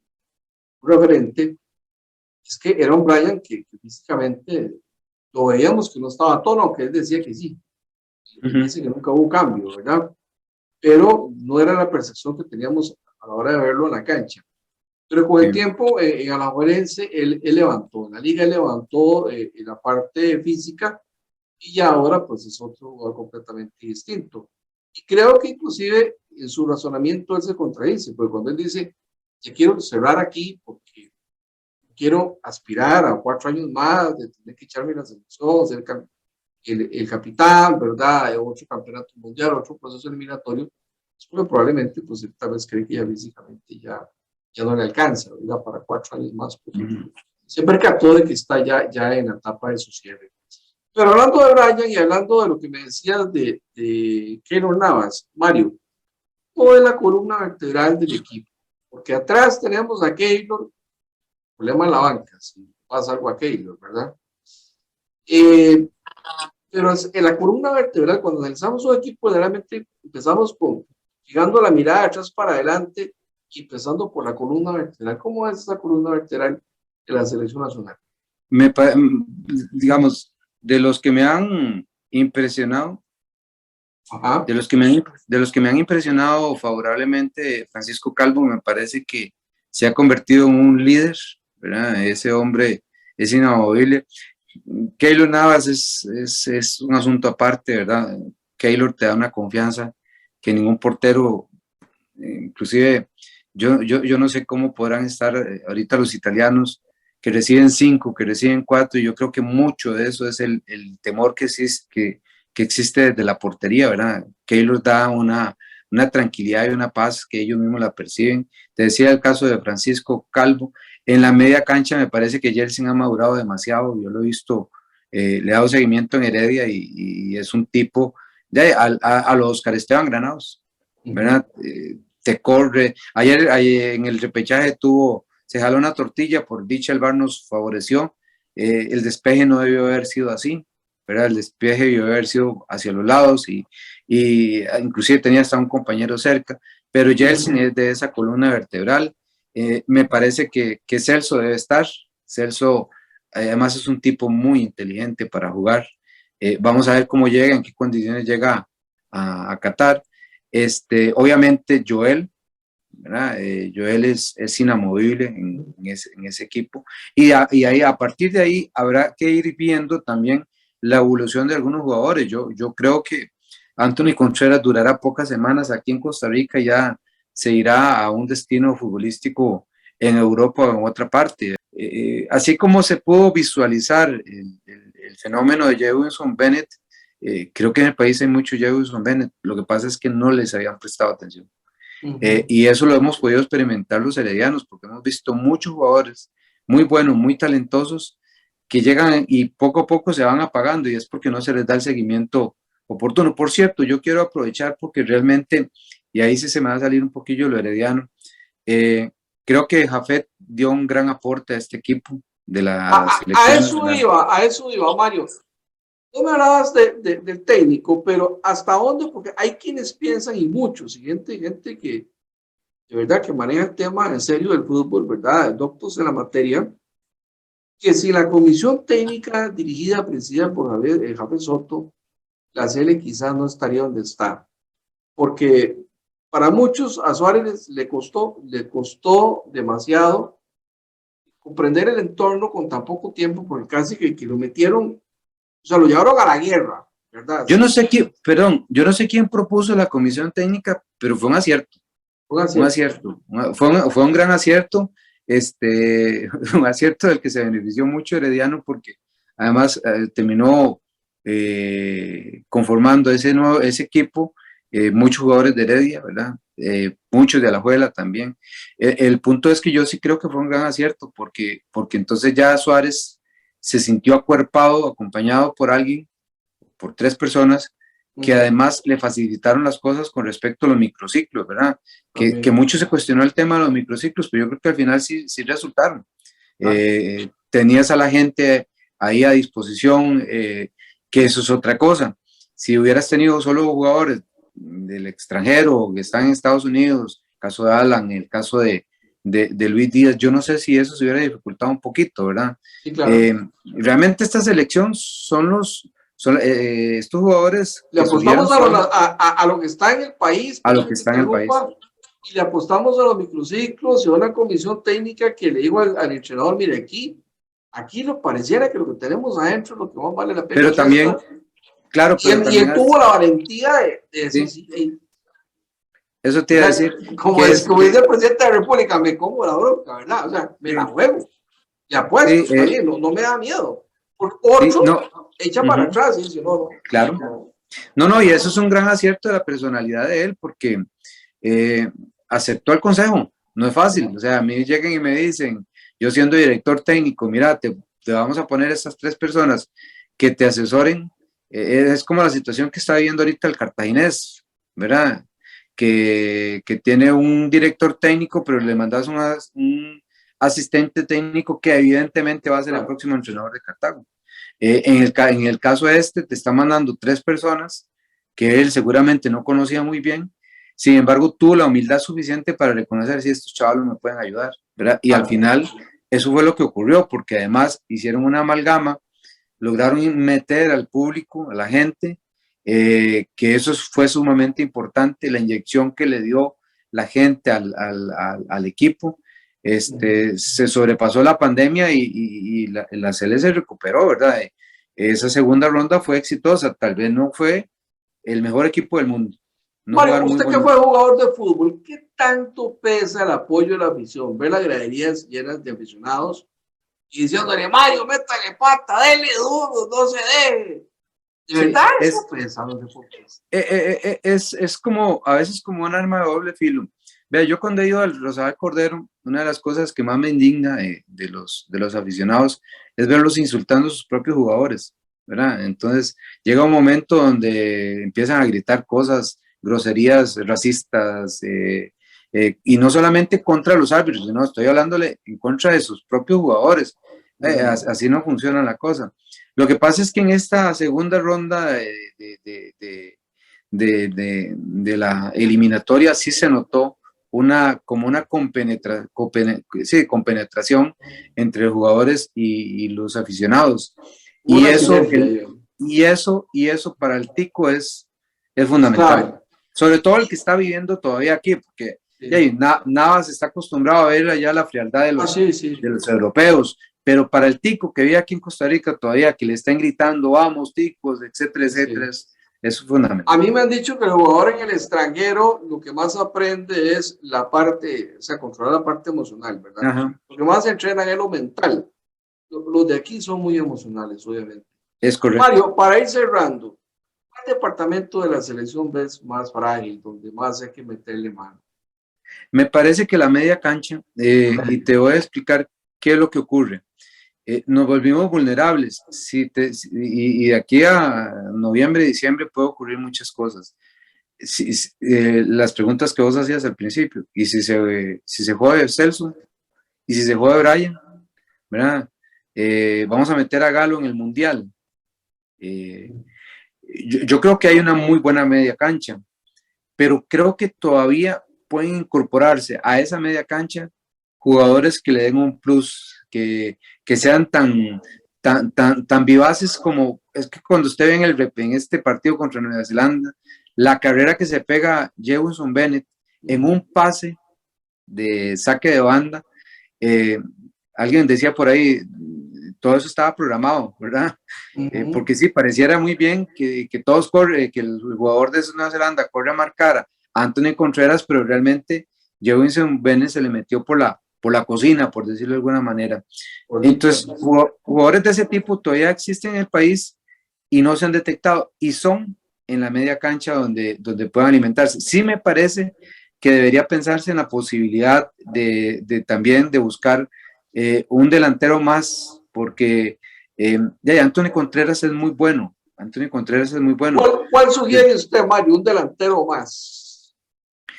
referente. Es que era un Brian que físicamente lo veíamos que no estaba a tono, que él decía que sí. Dice que nunca hubo cambio, ¿verdad? Pero no era la percepción que teníamos a la hora de verlo en la cancha. Pero con el tiempo, en Alajuelense, él levantó, en la liga él levantó en la parte física, y ya ahora pues es otro jugador completamente distinto. Y creo que inclusive en su razonamiento él se contradice, porque cuando él dice, yo quiero cerrar aquí porque quiero aspirar a 4 años más, de tener que echarme la selección, ser el capitán, ¿verdad? 8 campeonatos mundiales, 8 procesos eliminatorios, es porque probablemente, pues, tal vez cree que ya físicamente ya no le alcanza, ¿verdad? Para 4 años más. Pues, se percató de que está ya en la etapa de su cierre. Pero hablando de Brian y hablando de lo que me decías de Keylor Navas, Mario, ¿cómo es la columna vertebral del equipo? Porque atrás tenemos a Keylor, problema en la banca, si pasa algo a Keylor, ¿verdad? Pero en la columna vertebral, cuando analizamos un equipo, generalmente empezamos llegando la mirada de atrás para adelante y empezando por la columna vertebral. ¿Cómo es esa columna vertebral de la selección nacional? Digamos, de los que me han impresionado, de los que me han impresionado favorablemente, Francisco Calvo me parece que se ha convertido en un líder, ¿verdad? Ese hombre es inamovible. Keylor Navas es un asunto aparte, ¿verdad? Keylor te da una confianza que ningún portero, inclusive yo no sé cómo podrán estar ahorita los italianos que reciben 5, que reciben 4, y yo creo que mucho de eso es el temor que que existe desde la portería, ¿verdad? Keylor da una tranquilidad y una paz que ellos mismos la perciben. Te decía el caso de Francisco Calvo. En la media cancha me parece que Jelsin ha madurado demasiado. Yo lo he visto, le he dado seguimiento en Heredia y es un tipo a los Oscar Esteban Granados, ¿verdad? Te corre. Ayer en el repechaje se jaló una tortilla, por dicha el VAR nos favoreció. El despeje no debió haber sido así, ¿verdad? El despeje debió haber sido hacia los lados y inclusive tenía hasta un compañero cerca, pero Jelsin es de esa columna vertebral. Me parece que Celso debe estar. Celso además es un tipo muy inteligente para jugar. Vamos a ver cómo llega, en qué condiciones llega a Qatar. Obviamente Joel, ¿verdad? Joel es inamovible en ese equipo y ahí, a partir de ahí habrá que ir viendo también la evolución de algunos jugadores. Yo creo que Anthony Contreras durará pocas semanas aquí en Costa Rica y ya se irá a un destino futbolístico en Europa o en otra parte. Así como se pudo visualizar el fenómeno de Jefferson Bennett, creo que en el país hay mucho Jefferson Bennett, lo que pasa es que no les habían prestado atención. Y eso lo hemos podido experimentar los heredianos, porque hemos visto muchos jugadores muy buenos, muy talentosos, que llegan y poco a poco se van apagando, y es porque no se les da el seguimiento oportuno. Por cierto, yo quiero aprovechar porque realmente, y ahí sí se me va a salir un poquillo lo herediano, creo que Jafet dio un gran aporte a este equipo de la selección. A eso iba, Mario. Tú me hablabas del técnico, pero ¿hasta dónde? Porque hay quienes piensan, y muchos, y gente que de verdad que maneja el tema en serio del fútbol, ¿verdad? Doctos en la materia, que si la comisión técnica dirigida, presidida por Javier Soto, la CL quizás no estaría donde está. Porque para muchos a Suárez le costó demasiado comprender el entorno con tan poco tiempo, porque casi que lo metieron. O sea, lo llevaron a la guerra, ¿verdad? Yo no sé quién propuso la comisión técnica, pero fue un acierto. Fue un gran acierto, un acierto del que se benefició mucho Herediano, porque además terminó conformando ese equipo, muchos jugadores de Heredia, ¿verdad? Muchos de Alajuela también. El punto es que yo sí creo que fue un gran acierto, porque entonces ya Suárez se sintió acuerpado, acompañado por alguien, por 3 personas, que además le facilitaron las cosas con respecto a los microciclos, ¿verdad? Que mucho se cuestionó el tema de los microciclos, pero yo creo que al final sí resultaron. Tenías a la gente ahí a disposición, que eso es otra cosa. Si hubieras tenido solo jugadores del extranjero que están en Estados Unidos, el caso de Alan, el caso de Luis Díaz, yo no sé si eso se hubiera dificultado un poquito, ¿verdad? Sí, claro. Realmente esta selección son estos jugadores. Le apostamos a lo que está en el país. A lo que está en el país. Y le apostamos a los microciclos y a una comisión técnica que le dijo al entrenador, mire, aquí lo pareciera que lo que tenemos adentro es lo que más vale la pena. Pero también, claro. Y él tuvo la valentía de decir, sí. Eso te iba a decir. Como dice el presidente de la República, me como la bronca, ¿verdad? O sea, me la juego. Y apuesto, no me da miedo. Porque otro echa para atrás y dice, no. Claro. No, y eso es un gran acierto de la personalidad de él, porque aceptó el consejo. No es fácil. O sea, a mí llegan y me dicen, yo siendo director técnico, mira, te vamos a poner estas 3 personas que te asesoren. Es como la situación que está viviendo ahorita el Cartaginés, ¿verdad? Que tiene un director técnico, pero le mandas un asistente técnico que evidentemente va a ser el próximo entrenador de Cartago. En el caso te está mandando 3 personas que él seguramente no conocía muy bien, sin embargo tuvo la humildad suficiente para reconocer si estos chavales me pueden ayudar, ¿verdad? Y al final eso fue lo que ocurrió, porque además hicieron una amalgama, lograron meter al público, a la gente, que eso fue sumamente importante, la inyección que le dio la gente al equipo. Se sobrepasó la pandemia y la CL se recuperó, ¿verdad? Esa segunda ronda fue exitosa, tal vez no fue el mejor equipo del mundo. Mario, usted que fue jugador de fútbol, ¿qué tanto pesa el apoyo de la afición? Ver las graderías llenas de aficionados y diciéndole, Mario, métale pata, dele duro, no se deje. ¿De verdad? es, Pues, a los deportes. es como, a veces como un arma de doble filo. Vea, yo cuando he ido al Rosal Cordero, una de las cosas que más me indigna de los aficionados es verlos insultando a sus propios jugadores, ¿verdad? Entonces llega un momento donde empiezan a gritar cosas, groserías racistas, y no solamente contra los árbitros, sino estoy hablándole en contra de sus propios jugadores. Así no funciona la cosa. Lo que pasa es que en esta segunda ronda de la eliminatoria sí se notó como una compenetración entre jugadores y los aficionados. Y eso para el tico es fundamental. Claro. Sobre todo el que está viviendo todavía aquí, porque Navas está acostumbrado a ver allá la frialdad de los europeos, pero para el tico que vive aquí en Costa Rica todavía, que le están gritando, vamos ticos, etcétera, etcétera, es fundamental. A mí me han dicho que el jugador en el extranjero lo que más aprende es la parte, o sea, controlar la parte emocional, ¿verdad? Ajá. Lo que más se entrena es lo mental. Los de aquí son muy emocionales, obviamente. Es correcto. Mario, para ir cerrando, ¿cuál departamento de la selección ves más frágil, donde más hay que meterle mano? Me parece que la media cancha, y te voy a explicar qué es lo que ocurre. Nos volvimos vulnerables, y de aquí a noviembre, diciembre puede ocurrir muchas cosas. Las preguntas que vos hacías al principio, y si se juega Celso, y si se juega Brian, ¿verdad? Vamos a meter a Galo en el Mundial. Yo creo que hay una muy buena media cancha, pero creo que todavía pueden incorporarse a esa media cancha jugadores que le den un plus, que sean tan vivaces como, es que cuando usted ve en este partido contra Nueva Zelanda, la carrera que se pega Jefferson Bennett en un pase de saque de banda, alguien decía por ahí, todo eso estaba programado, ¿verdad? Porque sí, pareciera muy bien que todos corren, que el jugador de Nueva Zelanda corre a marcar a Anthony Contreras, pero realmente Jefferson Bennett se le metió por la cocina, por decirlo de alguna manera. Entonces, jugadores de ese tipo todavía existen en el país y no se han detectado, y son en la media cancha donde puedan alimentarse. Sí me parece que debería pensarse en la posibilidad también de buscar un delantero más, porque Anthony Contreras es muy bueno. Anthony Contreras es muy bueno. ¿Cuál sugiere usted, Mario? Un delantero más.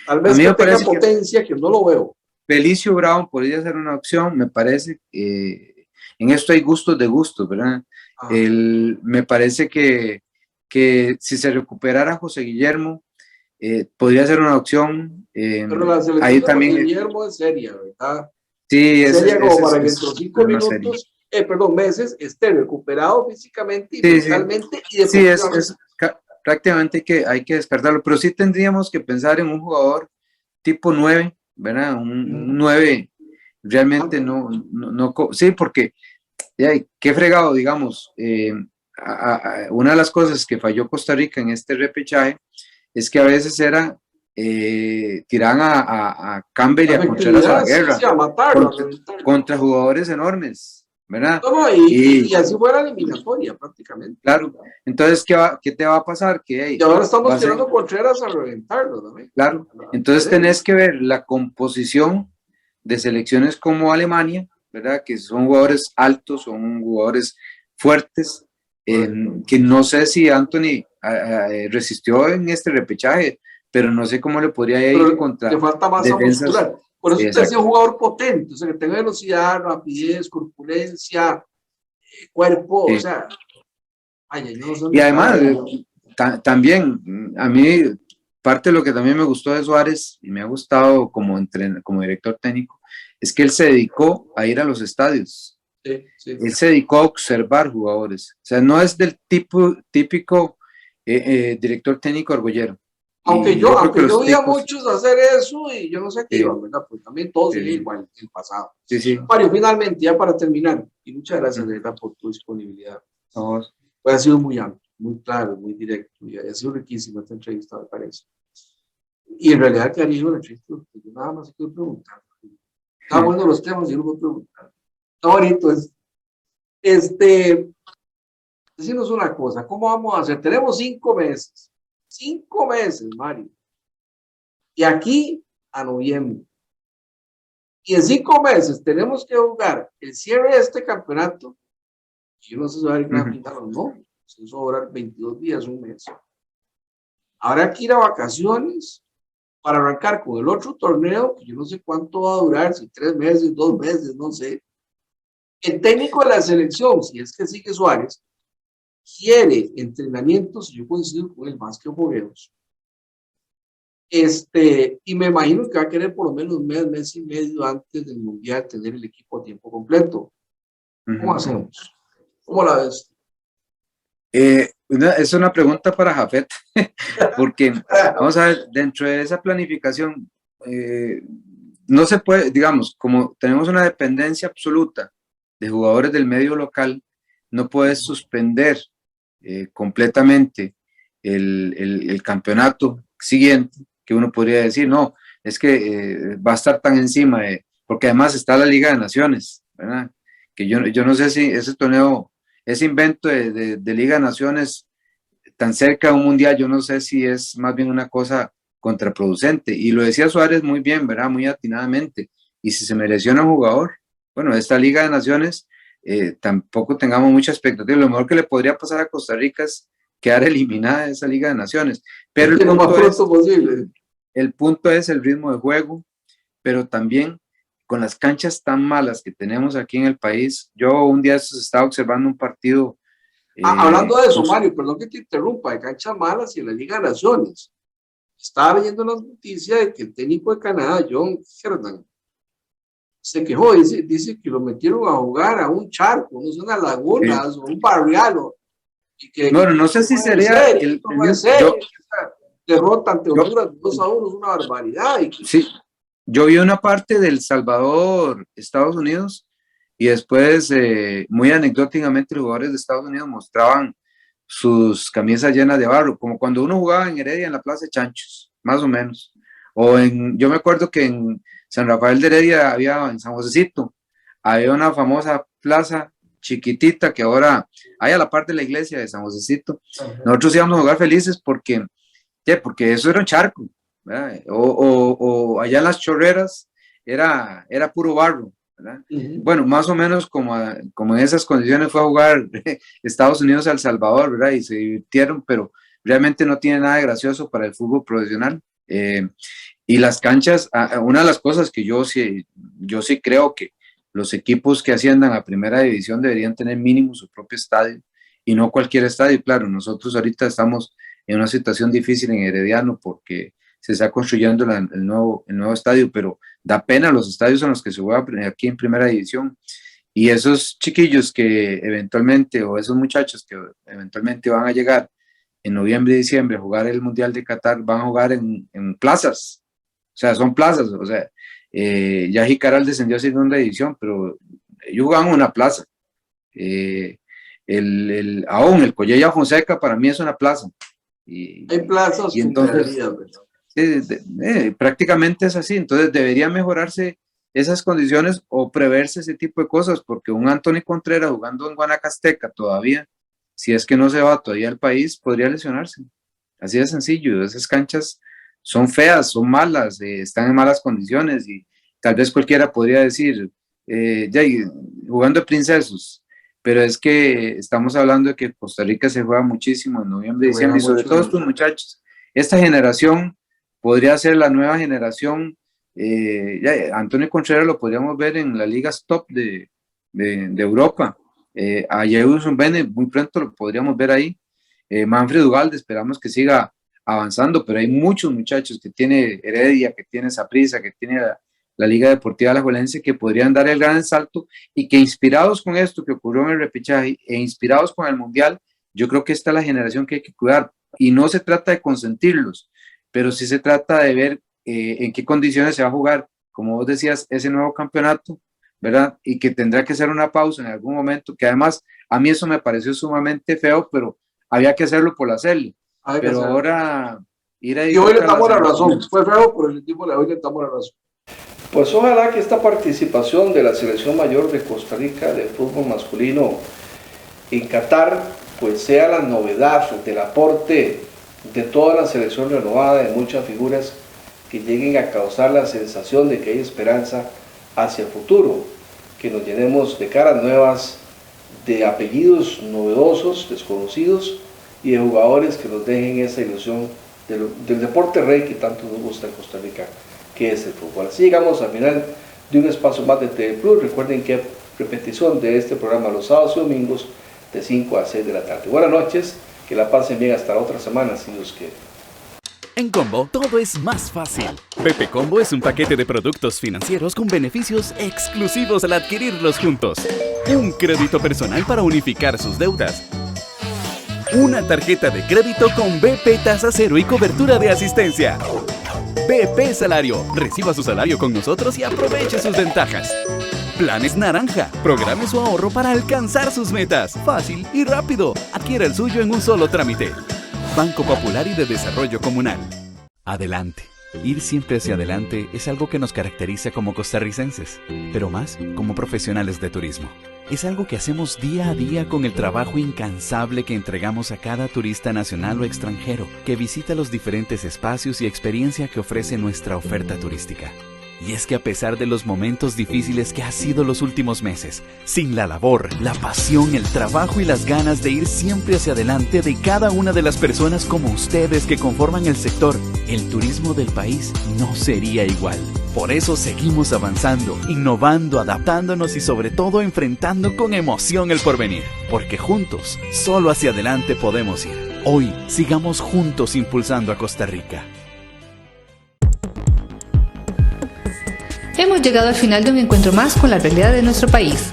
Tal vez que tenga potencia, que no lo veo. Felicio Brown podría ser una opción, me parece. En esto hay gustos de gustos, ¿verdad? Me parece que si se recuperara José Guillermo, podría ser una opción. Pero la selección ahí de también, José Guillermo es seria, ¿verdad? Sí, seria como para que en 5 minutos, meses, esté recuperado físicamente y mentalmente. Y es prácticamente que hay que descartarlo, pero sí tendríamos que pensar en un jugador tipo 9, ¿verdad? Un 9 realmente no, sí, porque qué fregado, digamos, una de las cosas que falló Costa Rica en este repechaje es que a veces tiraban a Campbell y a Contreras a la guerra, contra jugadores enormes, ¿verdad? Y así fue la eliminatoria prácticamente. Claro, entonces, ¿qué te va a pasar? Y ahora estamos tirando Contreras a reventarlo también. Claro, entonces tenés que ver la composición de selecciones como Alemania, ¿verdad? Que son jugadores altos, son jugadores fuertes, que no sé si Anthony resistió en este repechaje, pero no sé cómo le podría ir contra. Le falta masa muscular. Por eso usted es un jugador potente, o sea, que tenga velocidad, rapidez, corpulencia, cuerpo, o sea. Y además, también, a mí, parte de lo que también me gustó de Suárez, y me ha gustado como director técnico, es que él se dedicó a ir a los estadios. Él se dedicó a observar jugadores. O sea, no es del típico director técnico argollero. Aunque yo vi a muchos hacer eso y yo no sé qué iban, ¿verdad? Pues también todos siguen igual en el pasado. Mario, finalmente, ya para terminar, y muchas gracias, de verdad, por tu disponibilidad. Pues ha sido muy amplio, muy claro, muy directo, y ha sido riquísima esta entrevista, me parece. Y en realidad, quedaría una entrevista, yo nada más quiero preguntar. Está bueno los temas, yo no voy a preguntar. Está bonito. Decimos una cosa, ¿cómo vamos a hacer? Tenemos 5 meses. 5 meses, Mario. Y aquí a noviembre. Y en 5 meses tenemos que jugar el cierre de este campeonato. Yo no sé si va a ir a final o no. Se va a durar 22 días, un mes. Habrá que ir a vacaciones para arrancar con el otro torneo, que yo no sé cuánto va a durar, si 3 meses, 2 meses, no sé. El técnico de la selección, si es que sigue Suárez, quiere entrenamientos, y yo coincido con él, más que juegos. Y me imagino que va a querer por lo menos un mes, mes y medio antes del Mundial tener el equipo a tiempo completo. ¿Cómo hacemos? ¿Cómo la ves? Es una pregunta para Jafet, porque vamos a ver, dentro de esa planificación, no se puede, digamos, como tenemos una dependencia absoluta de jugadores del medio local, no puedes suspender completamente el campeonato siguiente, que uno podría decir, no, es que va a estar tan encima, porque además está la Liga de Naciones, ¿verdad? Que yo no sé si ese torneo, ese invento de Liga de Naciones tan cerca de un mundial, yo no sé si es más bien una cosa contraproducente, y lo decía Suárez muy bien, ¿verdad? Muy atinadamente, y si se me lesiona un jugador, bueno, esta Liga de Naciones, tampoco tengamos mucha expectativa, lo mejor que le podría pasar a Costa Rica es quedar eliminada de esa Liga de Naciones, pero el punto es el ritmo de juego, pero también con las canchas tan malas que tenemos aquí en el país. Yo un día estaba observando un partido. Hablando de eso, Mario, perdón que te interrumpa, de canchas malas y en la Liga de Naciones. Estaba leyendo las noticias de que el técnico de Canadá, John Hernan, se quejó, dice que lo metieron a jugar a un charco, no sé, unas lagunas o un barrial. Bueno, no sé si sería derrota ante Honduras 2-1, es una barbaridad. Sí, yo vi una parte del Salvador, Estados Unidos, y después, muy anecdóticamente, los jugadores de Estados Unidos mostraban sus camisas llenas de barro, como cuando uno jugaba en Heredia en la Plaza de Chanchos, más o menos. Yo me acuerdo que en San Rafael de Heredia en San Josecito, había una famosa plaza chiquitita que ahora hay a la parte de la iglesia de San Josecito. Nosotros íbamos a jugar felices porque eso era un charco, ¿verdad? O allá en las chorreras era puro barro, ¿verdad? Bueno, más o menos como en esas condiciones fue a jugar Estados Unidos a El Salvador, ¿verdad? Y se divirtieron, pero realmente no tiene nada de gracioso para el fútbol profesional. Y las canchas, una de las cosas que yo sí creo que los equipos que asciendan a primera división deberían tener mínimo su propio estadio y no cualquier estadio. Claro, nosotros ahorita estamos en una situación difícil en Herediano porque se está construyendo el nuevo estadio, pero da pena los estadios en los que se juega aquí en primera división. Y esos chiquillos que eventualmente, o esos muchachos que eventualmente van a llegar en noviembre y diciembre a jugar el Mundial de Qatar, van a jugar en plazas. O sea, son plazas. O sea, ya Jicaral descendió a segunda división, pero ellos jugaban en una plaza. Aún el Collella Fonseca para mí es una plaza. Hay plazas y entonces prácticamente es así. Entonces debería mejorarse esas condiciones o preverse ese tipo de cosas, porque un Anthony Contreras jugando en Guanacasteca todavía, si es que no se va todavía al país, podría lesionarse. Así de sencillo. Esas canchas son feas, son malas, están en malas condiciones y tal vez cualquiera podría decir, jugando de princesos, pero es que estamos hablando de que Costa Rica se juega muchísimo en noviembre y diciembre, y sobre todo estos muchachos. Esta generación podría ser la nueva generación. Antonio Contreras lo podríamos ver en las ligas top de Europa. A Jefferson Bene muy pronto lo podríamos ver ahí. Manfred Ugalde esperamos que siga avanzando, pero hay muchos muchachos que tiene Heredia, que tiene Saprissa, que tiene la Liga Deportiva Alajuelense, que podrían dar el gran salto y que inspirados con esto que ocurrió en el repechaje e inspirados con el Mundial, yo creo que esta es la generación que hay que cuidar. Y no se trata de consentirlos, pero sí se trata de ver en qué condiciones se va a jugar, como vos decías, ese nuevo campeonato, ¿verdad? Y que tendrá que hacer una pausa en algún momento, que además a mí eso me pareció sumamente feo, pero había que hacerlo por hacerlo. Pero ahora ir a... Y hoy le damos la razón, fue feo por el equipo, hoy le damos la razón. Pues ojalá que esta participación de la selección mayor de Costa Rica de fútbol masculino en Qatar pues sea la novedad del aporte de toda la selección renovada de muchas figuras que lleguen a causar la sensación de que hay esperanza hacia el futuro, que nos llenemos de caras nuevas, de apellidos novedosos, desconocidos, y de jugadores que nos dejen esa ilusión del deporte rey que tanto nos gusta en Costa Rica, que es el fútbol. Así llegamos al final de un espacio más de TV Plus. Recuerden que hay repetición de este programa los sábados y domingos de 5 a 6 de la tarde. Buenas noches, que la pasen bien hasta la otra semana, si Dios quiere. En Combo todo es más fácil. Pepe Combo es un paquete de productos financieros con beneficios exclusivos al adquirirlos juntos. Un crédito personal para unificar sus deudas. Una tarjeta de crédito con BP tasa cero y cobertura de asistencia. BP Salario. Reciba su salario con nosotros y aproveche sus ventajas. Planes Naranja. Programe su ahorro para alcanzar sus metas. Fácil y rápido. Adquiera el suyo en un solo trámite. Banco Popular y de Desarrollo Comunal. Adelante. Ir siempre hacia adelante es algo que nos caracteriza como costarricenses, pero más como profesionales de turismo. Es algo que hacemos día a día con el trabajo incansable que entregamos a cada turista nacional o extranjero que visita los diferentes espacios y experiencia que ofrece nuestra oferta turística. Y es que a pesar de los momentos difíciles que ha sido los últimos meses, sin la labor, la pasión, el trabajo y las ganas de ir siempre hacia adelante de cada una de las personas como ustedes que conforman el sector, el turismo del país no sería igual. Por eso seguimos avanzando, innovando, adaptándonos y sobre todo enfrentando con emoción el porvenir. Porque juntos, solo hacia adelante podemos ir. Hoy, sigamos juntos impulsando a Costa Rica. Hemos llegado al final de un encuentro más con la realidad de nuestro país.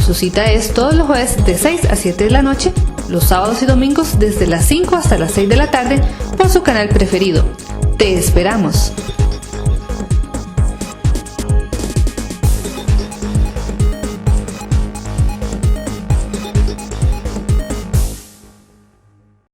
Su cita es todos los jueves de 6 a 7 de la noche, los sábados y domingos desde las 5 hasta las 6 de la tarde por su canal preferido. ¡Te esperamos!